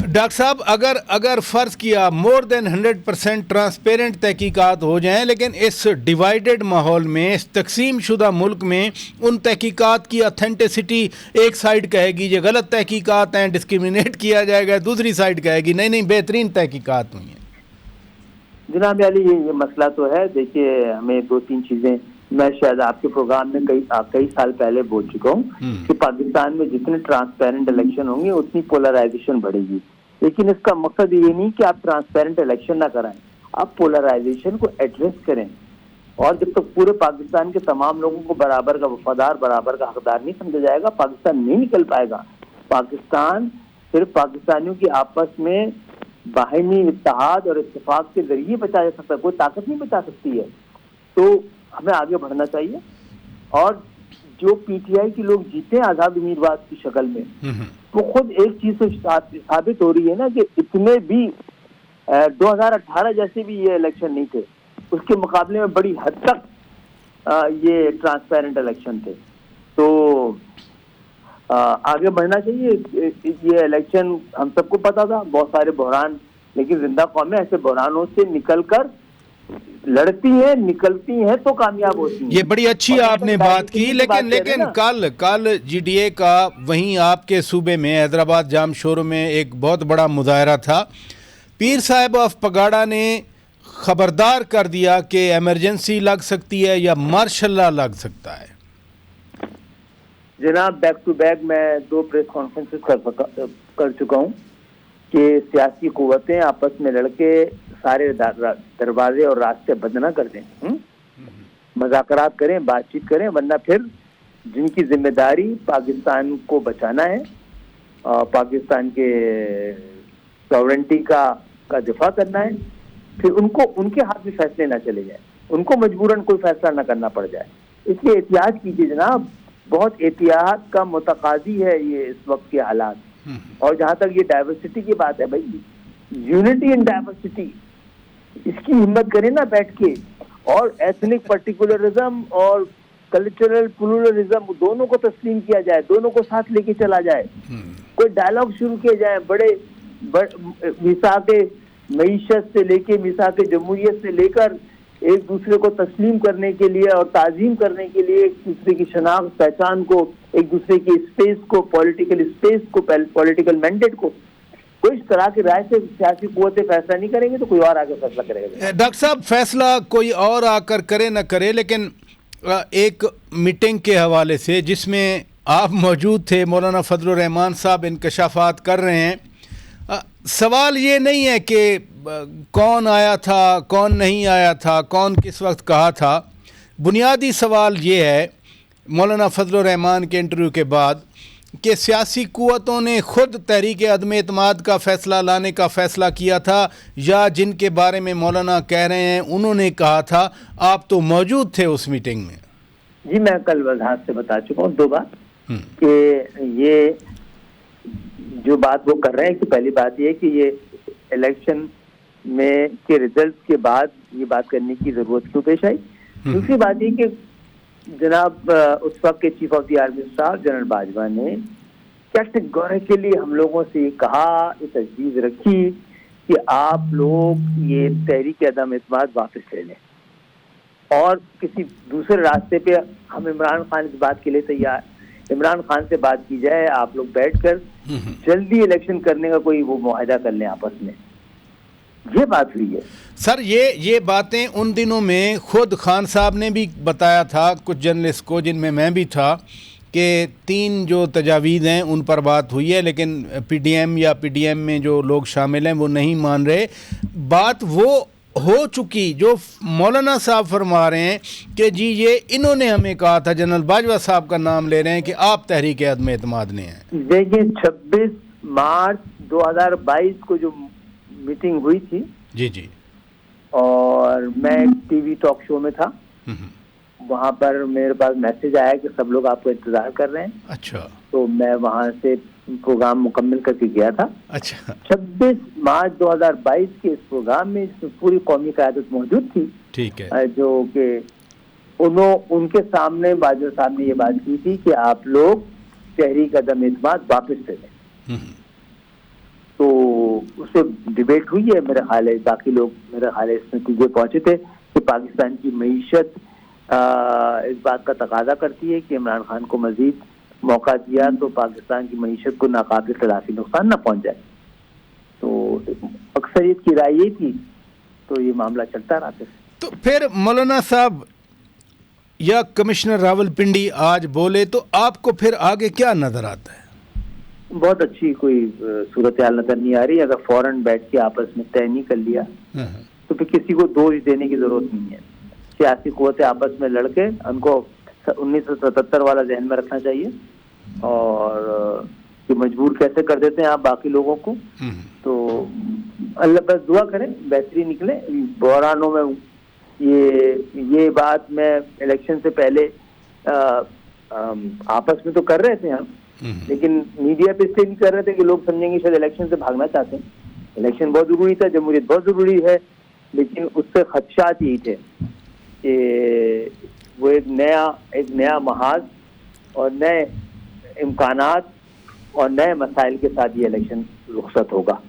Doctor साहब, अगर अगर फ़र्ज़ किया मोर देन 100% ट्रांसपेरेंट तहकीकात हो जाएं, लेकिन इस डिवाइडेड माहौल में, इस तकसीम शुदा मुल्क में उन तहकीकात की ऑथेंटिसिटी एक साइड कहेगी ये गलत तहकीकात हैं, डिस्क्रिमिनेट किया जाएगा, दूसरी साइड कहेगी नहीं नहीं बेहतरीन तहकीकात हुई हैं। जनाब अली, ये मसला तो है। देखिए, हमें दो तीन चीज़ें, मैं शायद आपके प्रोग्राम में कई साल पहले बोल चुका हूँ कि पाकिस्तान में जितने ट्रांसपेरेंट इलेक्शन होंगे उतनी पोलराइजेशन बढ़ेगी। लेकिन इसका मकसद ये नहीं कि आप ट्रांसपेरेंट इलेक्शन ना कराएं, आप पोलराइजेशन को एड्रेस करें। और जब तक पूरे पाकिस्तान के तमाम लोगों को बराबर का वफादार, बराबर का हकदार नहीं समझा जाएगा, पाकिस्तान नहीं निकल पाएगा। पाकिस्तान सिर्फ पाकिस्तानियों की आपस में बाहिमी इत्तेहाद और इत्तेफाक के जरिए बचा जा सकता है, कोई ताकत नहीं बचा सकती है। तो हमें आगे बढ़ना चाहिए। और जो पीटीआई के लोग जीते हैं आजाद उम्मीदवार की शक्ल में, वो खुद एक चीज से साबित हो रही है ना कि इतने भी 2018 जैसे भी ये इलेक्शन नहीं थे, उसके मुकाबले में बड़ी हद तक ये ट्रांसपेरेंट इलेक्शन थे। तो आगे बढ़ना चाहिए। ये इलेक्शन हम सबको पता था, बहुत सारे बहरान, लेकिन जिंदा कौमें ऐसे बहरानों से निकलकर लड़ती है, निकलती है तो कामयाब होती है। ये बड़ी अच्छी आपने बात की, लेकिन कल जीडीए का वहीं आपके सूबे में हैदराबाद जाम शोरूम में एक बहुत बड़ा मुजाहरा था। पीर साहब ऑफ पगाड़ा ने खबरदार कर दिया कि इमरजेंसी लग सकती है या मार्शल लॉ लग सकता है। जनाब, बैक टू बैक मैं 2 प्रेस कॉन्फ्रेंसेस कर चुका हूँ कि सियासी कुव्वतें आपस में लड़के सारे दरवाजे और रास्ते बंद ना कर दें, मज़ाकरात करें, बातचीत करें, वरना फिर जिनकी जिम्मेदारी पाकिस्तान को बचाना है, पाकिस्तान के सॉवरेंटी का दिफा करना है, फिर उनको उनके हाथ में फैसले ना चले जाए, उनको मजबूरन कोई फैसला ना करना पड़ जाए। इसलिए एहतियात कीजिए जनाब, बहुत एहतियात का मुतकाजी है ये इस वक्त के हालात। और जहाँ तक ये डाइवर्सिटी की बात है, भाई यूनिटी इन डाइवर्सिटी, इसकी हिम्मत करें ना बैठ के। और एथनिक पर्टिकुलरिज्म और कल्चरल प्लूरलिज्म दोनों को तस्लीम किया जाए, दोनों को साथ लेके चला जाए, कोई डायलॉग शुरू किए जाए, बड़े मिसाके मईशत से लेके मिसाके जमहूरियत से लेकर एक दूसरे को तस्लीम करने के लिए और ताजीम करने के लिए, एक दूसरे की शनाख्त पहचान को, एक दूसरे की स्पेस को, पॉलिटिकल स्पेस को, पॉलिटिकल मैंडेट को, कोई इस तरह की राय से सियासी कुव्वतें फैसला नहीं करेंगे तो कोई और आगे फैसला करेगा। डॉक्टर साहब, फैसला कोई और आकर करे न करे, लेकिन एक मीटिंग के हवाले से जिसमें आप मौजूद थे, मौलाना फजलुर रहमान साहब इंकशाफात कर रहे हैं। सवाल ये नहीं है कि कौन आया था, कौन नहीं आया था, कौन किस वक्त कहा था। बुनियादी सवाल ये है मौलाना फजलुर रहमान के इंटरव्यू के बाद कि सियासी कुव्वतों ने खुद तहरीक अदम एतमाद का फ़ैसला लाने का फ़ैसला किया था, या जिनके बारे में मौलाना कह रहे हैं उन्होंने कहा था। आप तो मौजूद थे उस मीटिंग में। जी, मैं कल वजाहत से बता चुका हूँ 2 बार कि ये जो बात वो कर रहे हैं कि पहली बात ये कि ये इलेक्शन में के रिजल्ट के बाद ये बात करने की ज़रूरत क्यों पेश आई। दूसरी बात ये कि जनाब उस वक्त के chief of the army staff general Bajwa ने कैटेगोरिकली हम लोगों से कहा, ये तजवीज़ रखी कि आप लोग ये तहरीक अदम एतमाद वापस ले लें और किसी दूसरे रास्ते पे हम इमरान खान इस बात के लिए तैयार, इमरान खान से बात की जाए, आप लोग बैठकर जल्दी इलेक्शन करने का कोई वो मुआहदा कर लें आपस में। ये बात हुई है सर। ये बातें उन दिनों में खुद खान साहब ने भी बताया था कुछ जर्नलिस्ट को, जिनमें मैं भी था, कि 3 जो तजावीज़ हैं उन पर बात हुई है, लेकिन पीडीएम या पीडीएम में जो लोग शामिल हैं वो नहीं मान रहे। बात वो हो चुकी जो मौलाना साहब फरमा रहे हैं कि जी ये इन्होंने हमें कहा था, जनरल बाजवा साहब का नाम ले रहे हैं कि आप तहरीक अदम एतमाद ने हैं। देखिए, 26 मार्च 2022 को जो मीटिंग हुई थी, जी जी, और मैं टीवी टॉक शो में था, वहाँ पर मेरे पास मैसेज आया कि सब लोग आपको इंतजार कर रहे हैं। अच्छा, तो मैं वहाँ से प्रोग्राम मुकम्मल करके गया था। अच्छा, 26 मार्च 2022 के इस प्रोग्राम में पूरी कौमी क़यादत मौजूद थी। ठीक है, जो कि उनके सामने बाजवा साहब ने ये बात की थी कि आप लोग तहरीक अदम एतमाद वापस ले लें। तो उस पर डिबेट हुई है। मेरा ख्याल है बाकी लोग मेरा ख्याल है इस नतीजे पहुंचे थे कि पाकिस्तान की मईशत इस बात का तकाजा करती है कि इमरान खान को मजीद मौका दिया तो पाकिस्तान की मईशत को नाकाबिल तलाफी नुकसान न पहुंच जाए। तो अक्सरियत की राय यही थी, तो ये मामला चलता रहा था। तो फिर मौलाना साहब या कमिश्नर रावलपिंडी आज बोले तो आपको फिर आगे क्या नजर आता है? बहुत अच्छी कोई सूरत हाल नजर नहीं आ रही। अगर फौरन बैठ के आपस में तय नहीं कर लिया तो फिर किसी को दोष देने की जरूरत नहीं है। सियासी कुव्वतें आपस में लड़के उनको 1977 वाला जहन में रखना चाहिए और कि मजबूर कैसे कर देते हैं आप बाकी लोगों को। तो अल्लाह बस दुआ करें बेहतरी निकले। बहरानों में ये बात मैं इलेक्शन से पहले आपस में तो कर रहे थे हम, लेकिन मीडिया पे इसलिए नहीं कर रहे थे कि लोग समझेंगे शायद इलेक्शन से भागना चाहते हैं। इलेक्शन बहुत जरूरी था, जमहूरियत बहुत जरूरी है, लेकिन उससे खदशात यही थे कि वो एक नया महाज और नए इम्कानात और नए मसाइल के साथ ये इलेक्शन रुखसत होगा।